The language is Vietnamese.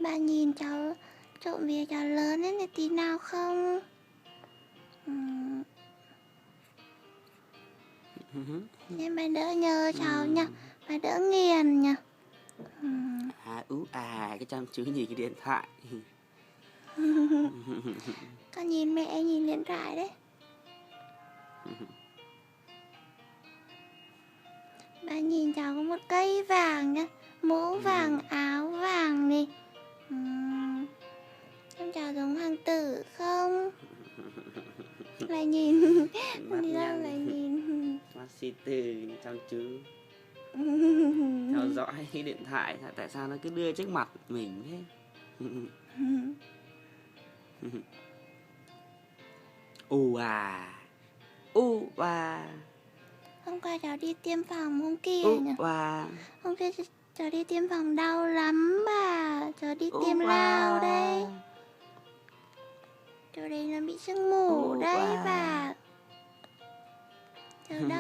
bà nhìn cháu trộm vía cháu lớn ấy thì tí nào không? Nên bà đỡ nhớ cháu nha, bà đỡ nghiền nha. Cái chăm chú nhìn cái điện thoại. Con nhìn mẹ nhìn điện thoại đấy. Bà nhìn cháu có một cây vàng nhá, mũ vàng, áo vàng này. Trông cháu giống hoàng tử không? Lại nhìn, đi đâu lại nhìn. Mắt si từ chăm chú theo dõi cái điện thoại, tại sao nó cứ đưa trước mặt mình thế? Hôm qua cháu đi tiêm phòng hôm kia nhỉ? Hôm kia cháu đi tiêm phòng đau lắm bà. Cháu đi tiêm lao đây. Chỗ đây nó bị sưng mù đây bà. Cháu đau